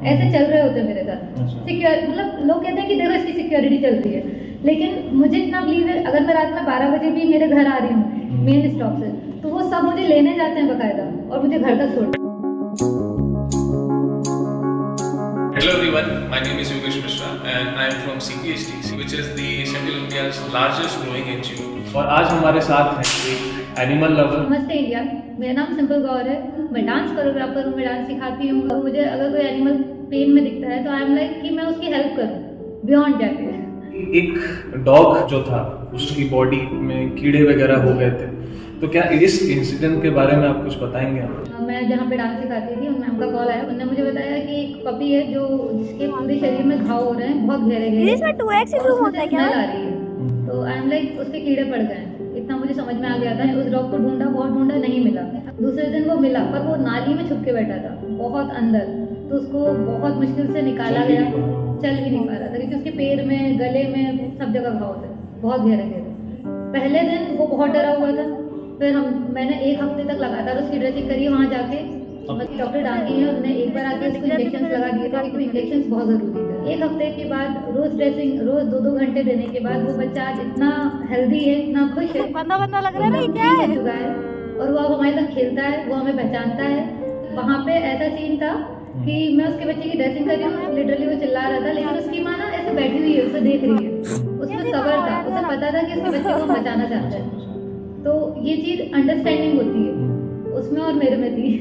ऐसे चल रहे होते मेरे साथ। सिक्योर मतलब लोग कहते हैं कि देखो इसकी सिक्योरिटी चल रही है, लेकिन मुझे इतना बिलीव है, अगर मैं रात में 12 बजे भी मेरे घर आ रही हूँ मेन स्टॉप से, तो वो सब मुझे लेने जाते हैं बकायदा और मुझे घर तक छोड़। Hello everyone, my name is Yogesh Mishra and I am from CPHT, which is the Central India's largest growing NGO. और आज हमारे साथ हैं एक एनिमल लवर। नमस्ते इंडिया, मेरा नाम सिंपल गौर है, मैं डांस कोरियोग्राफर हूँ, मैं डांस सिखाती हूँ। और मुझे अगर कोई एनिमल पेन में दिखता है तो आई एम लाइक कि मैं उसकी हेल्प करूँ बियॉन्ड जाके। एक डॉग जो था उसकी बॉडी में कीड़े वगैरह हो गए थे, तो क्या इस इंसिडेंट के बारे में आप कुछ बताएंगे? मैं जहाँ पे डांस सिखाती थी उन मैम का कॉल आया, उन्होंने मुझे बताया कि एक पपी है जो जिसके पूरे शरीर में घाव हो रहे हैं, बहुत गहरे गहरे, इसमें 2x इंप्रूव होता है क्या? स्मेल आ रही है, तो आई एम लाइक उसके कीड़े पड़ गए हैं। इतना मुझे समझ में आ गया था। उस डॉग को ढूंढा, बहुत ढूंढा, नहीं मिला। दूसरे दिन वो मिला, पर वो नाली में छुप के बैठा था बहुत अंदर, तो उसको बहुत मुश्किल से निकाला गया। चल भी नहीं पा रहा था क्योंकि उसके पैर में, गले में, सब जगह घाव थे, बहुत गहरे गहरे। पहले दिन वो बहुत डरा हुआ था, फिर मैंने 1 हफ्ते तक लगातार उसकी ड्रेसिंग करी वहाँ जाके। डॉक्टर डांकी है, उन्होंने एक बार आके उसको इंजेक्शन लगा दिए थे क्योंकि इंजेक्शन बहुत जरूरी थे। 1 हफ्ते के बाद रोज ड्रेसिंग, रोज 2-2 घंटे देने के बाद वो बच्चा आज इतना हेल्दी है, इतना खुश है, बंदा लग रहा है ना, ये क्या है? चुका है और वो अब हमारे साथ खेलता है, वो हमें पहचानता है। वहाँ पे ऐसा सीन था कि मैं उसके बच्चे की ड्रेसिंग कर रही हूँ, लिटरली वो चिल्ला रहा था, लेकिन उसकी माँ ना ऐसे बैठी हुई है, उसे देख रही है। उसमें सब्र था, उसे पता था कि उसके बच्चे को बचाना चाहता है। तो ये चीज अंडरस्टैंडिंग होती है उसमें और मेरे में थी,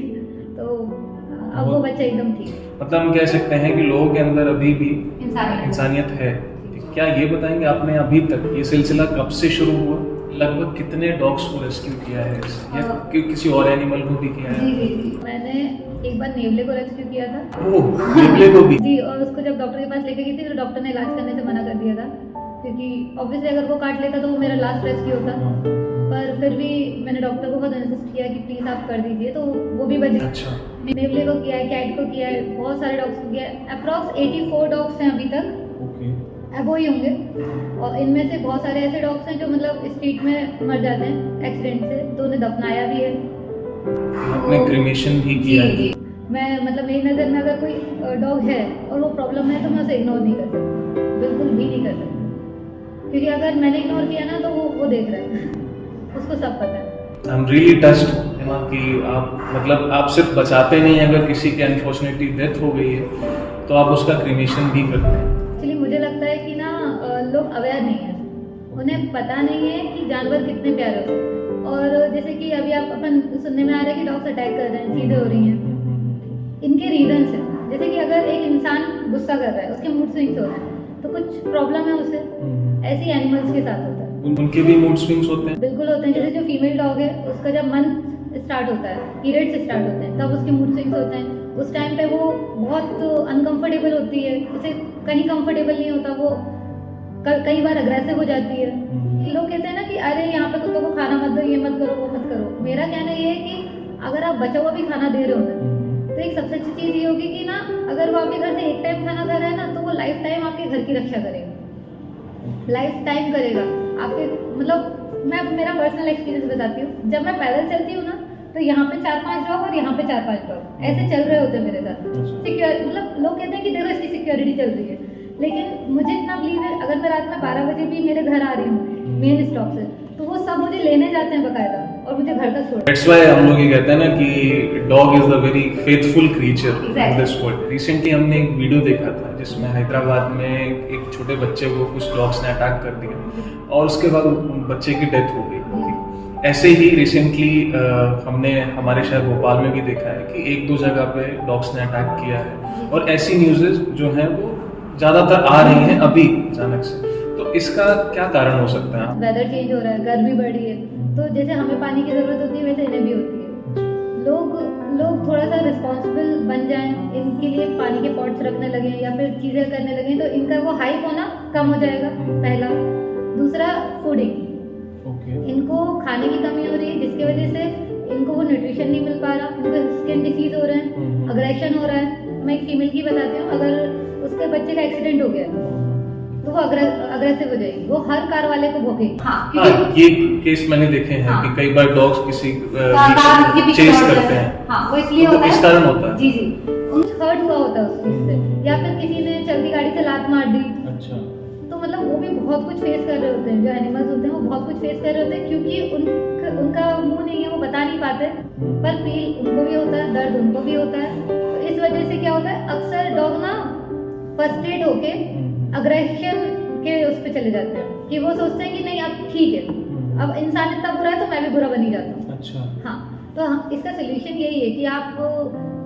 तो अब वो बच्चा एकदम ठीक। मतलब हम कह सकते हैं कि लोगों के अंदर अभी भी इंसानियत है। क्या ये बताएंगे आपने अभी तक ये सिलसिला कब से शुरू हुआ? लगभग कितने डॉग्स को रेस्क्यू किया है या किसी और एनिमल को भी किया है? जी, मैंने एक बार नेवले को रेस्क्यू किया था। ओह, नेवले को भी? जी, और उसको जब डॉक्टर के पास लेके गई थी तो डॉक्टर ने इलाज करने से मना कर दिया था, क्योंकि ऑब्वियसली अगर वो काट लेता तो वो मेरा लास्ट रेस्क्यू होता। पर फिर भी मैंने डॉक्टर को बहुत इंसिस्ट किया कि प्लीज आप कर दीजिए, तो वो भी बच गया। अच्छा। नेवले को किया है, कैट को किया है, बहुत सारे डॉग्स को किया है। अप्रॉक्स 84 डॉग्स हैं अभी तक, अब वही होंगे। और इनमें से बहुत सारे ऐसे डॉग्स हैं जो मतलब स्ट्रीट में मर जाते हैं एक्सीडेंट से, तो उन्हें दफनाया भी है। आपने क्रीमेशन भी किया है? जी, मैं मतलब मेरी नज़र में अगर कोई डॉग है और वो प्रॉब्लम है तो मैं उसे इग्नोर नहीं कर सकती, बिल्कुल भी नहीं कर सकती, क्योंकि अगर मैंने इग्नोर किया ना तो वो देख रहा है, उसको सब पता है। I'm really touched कि आप मतलब आप सिर्फ बचाते नहीं, अगर किसी की अनफॉर्चुनेटली डेथ हो गई है तो आप उसका क्रीमेशन भी करते हैं। एक्चुअली मुझे लगता है कि ना लोग अवेयर नहीं है, उन्हें पता नहीं है कि जानवर कितने प्यारे होते हैं। और जैसे कि अभी आप अपन सुनने में आ रहा है कि डॉग्स अटैक कर रहे हैं, चीज़ें हो रही हैं, इनके रीजंस हैं। जैसे कि अगर एक इंसान गुस्सा कर रहा है, उसके मूड स्विंग्स हो रहे हैं, तो कुछ प्रॉब्लम है उसे। ऐसे एनिमल्स के साथ होता है, उनके भी मूड स्विंग्स होते हैं? बिल्कुल होते हैं। जैसे जो फीमेल डॉग है उसका जब मंथ स्टार्ट होता है, पीरियड से स्टार्ट होते हैं, तब उसके मूड स्विंग्स होते हैं। उस टाइम पे वो बहुत अनकंफर्टेबल होती है, उसे कहीं कंफर्टेबल नहीं होता, वो कई बार अग्रेसिव हो जाती है। लोग कहते हैं ना कि अरे यहाँ पे कुत्तों को खाना मत दो, ये मत करो, वो मत करो। मेरा कहना ये है कि अगर आप बचा हुआ भी खाना दे रहे हो ना, तो एक सबसे अच्छी चीज़ ये होगी कि ना अगर वो आपके घर से एक टाइम खाना खा रहा है ना, तो वो लाइफ टाइम आपके घर की रक्षा करेगा, लाइफ टाइम करेगा आपके। मतलब मैं मेरा पर्सनल एक्सपीरियंस बताती हूँ, जब मैं पैदल चलती हूँ ना, तो यहाँ पे 4-5 डॉग और यहाँ पे 4-5 डॉग ऐसे चल रहे होते हैं मेरे साथ। सिक्योर मतलब लोग कहते हैं कि देखो इसकी सिक्योरिटी चल रही है, लेकिन मुझे इतना बिलीव है, अगर मैं रात में 12 बजे भी मेरे घर आ रही हूँ मेन स्टॉप से, तो वो सब मुझे लेने जाते हैं बकायदा और मुझे घर तक छोड़। That's why हम लोग ये कहते हैं ना कि dog is the very faithful creature in this world. Recently हमने एक वीडियो देखा था जिसमें हैदराबाद में एक छोटे बच्चे को कुछ डॉग्स ने अटैक कर दिया और उसके बाद बच्चे की डेथ हो गई। ऐसे ही रिसेंटली हमने हमारे शहर भोपाल में भी देखा है कि 1-2 जगह पे डॉग्स ने अटैक किया है, और ऐसी न्यूज़ेस जो हैं वो ज़्यादातर आ रही हैं अभी अचानक से। तो इसका क्या कारण हो सकता है? वेदर चेंज हो रहा है, गर्मी बढ़ रही है, तो जैसे हमें पानी की जरूरत होती है वैसे इन्हें भी होती है। लोग थोड़ा सा रिस्पॉन्सिबल बन जाएं, इनके लिए पानी के पॉट्स रखने लगे या फिर चीज़ें करने लगे, तो इनका वो हाइप होना कम हो जाएगा, पहला। दूसरा, फूडिंग, इनको खाने की कमी हो रही है, जिसकी वजह से इनको वो न्यूट्रिशन नहीं मिल पा रहा, इनको स्किन डिसीज हो रहा है, अग्रेशन हो रहा है। मैं एक फीमेल की बताती हूँ, अगर उसके बच्चे का एक्सीडेंट हो गया तो वो अग्रेसिव हो जाएगी, वो हर कार वाले को भोगेगी। हाँ, ये केस मैंने देखे हैं। हाँ, कि कई बार डॉग्स किसी चेस करते हैं। हाँ, वो इसलिए होता है, इस कारण होता है। जी, उनको हर्ट हुआ होता है उस चीज से, बहुत कुछ फेस कर रहे होते हैं, जो एनिमल्स होते हैं वो बहुत कुछ फेस कर रहे होते हैं, क्योंकि उनका मुंह नहीं है, वो बता नहीं पाते, पर फील उनको भी होता है, दर्द उनको भी होता है। तो इस वजह से क्या होता है, अक्सर डॉग ना फ्रस्ट्रेट होके अग्रेशन के उस पे चले जाते हैं कि वो सोचते हैं कि नहीं अब ठीक है, अब इंसान इतना बुरा है तो मैं भी बुरा बन ही जाता हूँ। अच्छा। हाँ, तो इसका सोल्यूशन यही है कि आप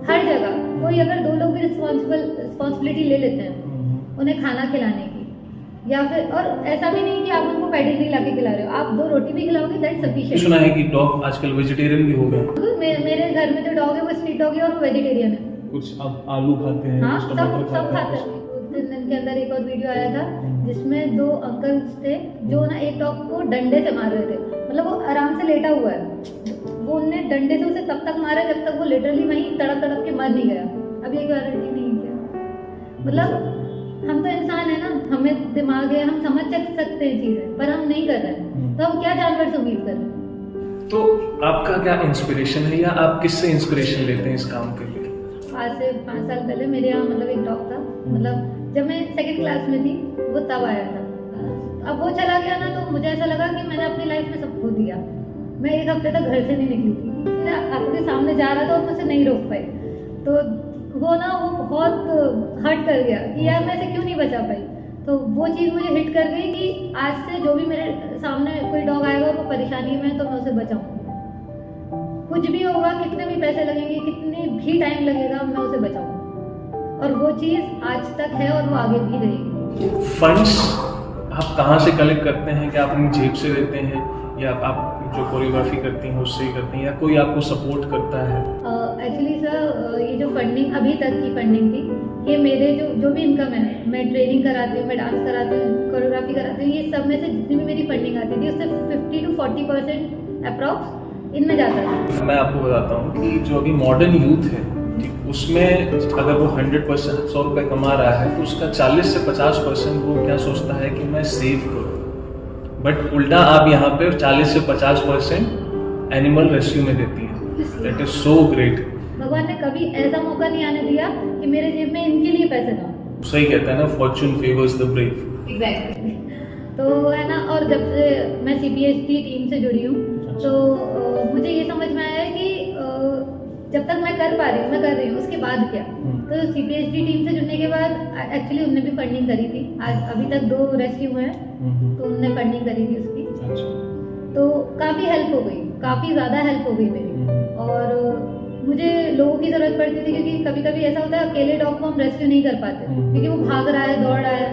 हर जगह कोई अगर 2 लोग भी रिस्पॉन्सिबिलिटी ले लेते हैं उन्हें खाना खिलाने की, या फिर और ऐसा भी नहीं कि आप उनको पेडिग्री ला के खिला रहे हो, आप 2 रोटी भी खिलाओगे दैट सफिशिएंट। सुना है कि डॉग आजकल वेजिटेरियन भी हो गए। मेरे घर में जो डॉग है वो स्ट्रीट डॉग है और वो वेजिटेरियन है। कुछ अब आलू खाते हैं, हाँ, कुछ टमाटर सब खाते हैं। 2 दिन के अंदर एक और वीडियो आया था जिसमें 2 अंकल्स थे जो ना एक डॉग को डंडे से मार रहे थे, मतलब वो आराम से लेटा हुआ है, वो उनने डंडे से उसे तब तक मारा जब तक वो लिटरली वहीं तड़प तड़प के मर नहीं गया। अब ये गारंटी नहीं है, मतलब हम तो इंसान है ना, हमें दिमाग है, हम समझ सकते हैं चीजें, पर हम नहीं कर रहे हैं, तो हम क्या जानवर से उम्मीद कर रहे हैं। तो आपका क्या इंस्पिरेशन है, या आप किससे इंस्पिरेशन लेते हैं इस काम के लिए? आज से 5 साल पहले मेरे यहाँ मतलब एक डॉग था, मतलब जब मैं 2nd क्लास में थी वो तब आया था। अब वो चला गया ना तो मुझे ऐसा लगा कि मैंने अपनी लाइफ में सब खो दिया। मैं 1 हफ्ते तक घर से नहीं निकली थी, मेरा आपके सामने जा रहा था और मुझसे नहीं रोक पाई, तो वो ना वो बहुत हर्ट कर गया कि यार मैं इसे क्यों नहीं बचा पाई। तो वो चीज़ मुझे हिट कर गई कि आज से जो भी मेरे सामने कोई डॉग आएगा और वो परेशानी में है तो मैं उसे बचाऊंगी, कुछ भी होगा, कितने भी पैसे लगेंगे, कितने भी टाइम लगेगा, मैं उसे बचाऊंगी। और वो चीज़ आज तक है और वो आगे भी रहेगी। फंड्स आप कहाँ से कलेक्ट करते हैं? क्या आप अपनी जेब से देते हैं, या आप जो कोरियोग्राफी करती हैं उससे ही करती हैं, या कोई आपको सपोर्ट करता है? एक्चुअली सर ये जो फंडिंग अभी तक की फंडिंग थी, ये मेरे जो भी इनकम है, मैं ट्रेनिंग कराती हूँ, मैं डांस कराती हूँ, कोरियोग्राफी कराती हूँ, ये सब में से जितनी भी मेरी फंडिंग आती थी उससे 50 to 40% अप्रॉक्स इनमें जाता था। मैं आपको बताता हूँ कि जो अभी मॉडर्न यूथ है, उसमें अगर वो 100% 100 रुपये कमा रहा है तो उसका 40 से 50% वो क्या सोचता है कि मैं सेव करूँ, बट उल्टा आप यहाँ पे 40 से 50% एनिमल रेस्क्यू में देती है। That is so great. भगवान ने कभी ऐसा मौका नहीं आने दिया कि मेरे जेब में इनके लिए पैसे ना हो। सही कहता है ना, Fortune favours the brave. Exactly. तो है ना, और जब से मैं CPSD टीम से जुड़ी हूँ तो मुझे ये समझ में आया है कि जब तक मैं कर पा रही हूँ मैं कर रही हूँ, उसके बाद क्या। तो CPSD टीम से जुड़ने के बाद एक्चुअली उनने भी फंडिंग करी थी, आज अभी तक 2 रेस्क्यू हुए हैं तो उनने फंडिंग करी थी उसकी। तो काफ़ी हेल्प हो गई, काफ़ी ज़्यादा हेल्प हो गई मेरी। और मुझे लोगों की ज़रूरत पड़ती थी क्योंकि कभी कभी ऐसा होता है अकेले डॉग को हम रेस्क्यू नहीं कर पाते क्योंकि वो भाग रहा है, दौड़ रहा है,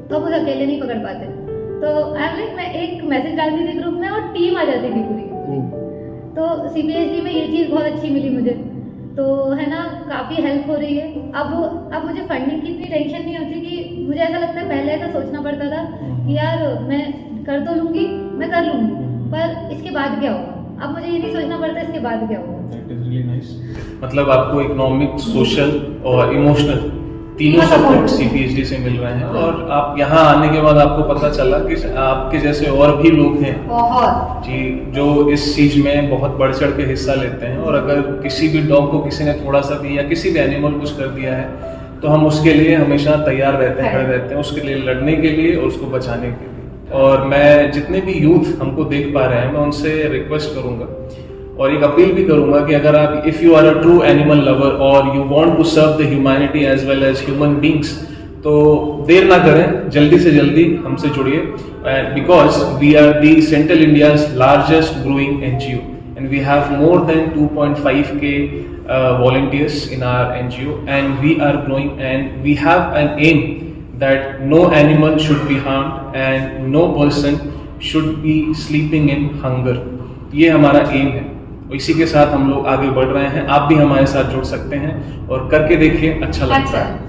तो हम उसे अकेले नहीं पकड़ पाते। तो मैं एक मैसेज डालती थी ग्रुप में और टीम आ जाती थी पूरी। तो CPSD में ये चीज़ बहुत अच्छी मिली मुझे, तो है ना, काफ़ी हेल्प हो रही है। अब मुझे फंडिंग की इतनी टेंशन नहीं होती कि मुझे ऐसा लगता है, पहले ऐसा सोचना पड़ता था कि यार मैं कर तो लूँगी, मैं कर लूँगी, पर इसके बाद क्या होगा। अब मुझे ये नहीं सोचना पड़ता इसके बाद क्या होगा। That is really nice. मतलब आपको इकोनॉमिक, सोशल और इमोशनल तीनों सपोर्ट CPSD से मिल रहे हैं, और आप यहाँ आने के बाद आपको पता चला कि आपके जैसे और भी लोग हैं बहुत जी जो इस चीज में बहुत बढ़ चढ़ के हिस्सा लेते हैं। और अगर किसी भी डॉग को किसी ने थोड़ा सा भी या किसी भी एनिमल कुछ कर दिया है तो हम उसके लिए हमेशा तैयार रहते हैं, खड़े रहते हैं उसके लिए लड़ने के लिए और उसको बचाने के लिए। और मैं जितने भी यूथ हमको देख पा रहे हैं, मैं उनसे रिक्वेस्ट करूंगा और एक अपील भी करूंगा कि अगर आप, if you are a true animal lover और you want to serve the humanity as well as human beings, तो देर ना करें, जल्दी से जल्दी हमसे जुड़िए, because we are the central India's largest growing NGO and we have more than 2.5K volunteers in our NGO, and we are growing, and we have an aim that no animal should be harmed and no person should be sleeping in hunger. ये हमारा M है, इसी के साथ हम लोग आगे बढ़ रहे हैं। आप भी हमारे साथ जुड़ सकते हैं और करके देखिए, अच्छा लगता है।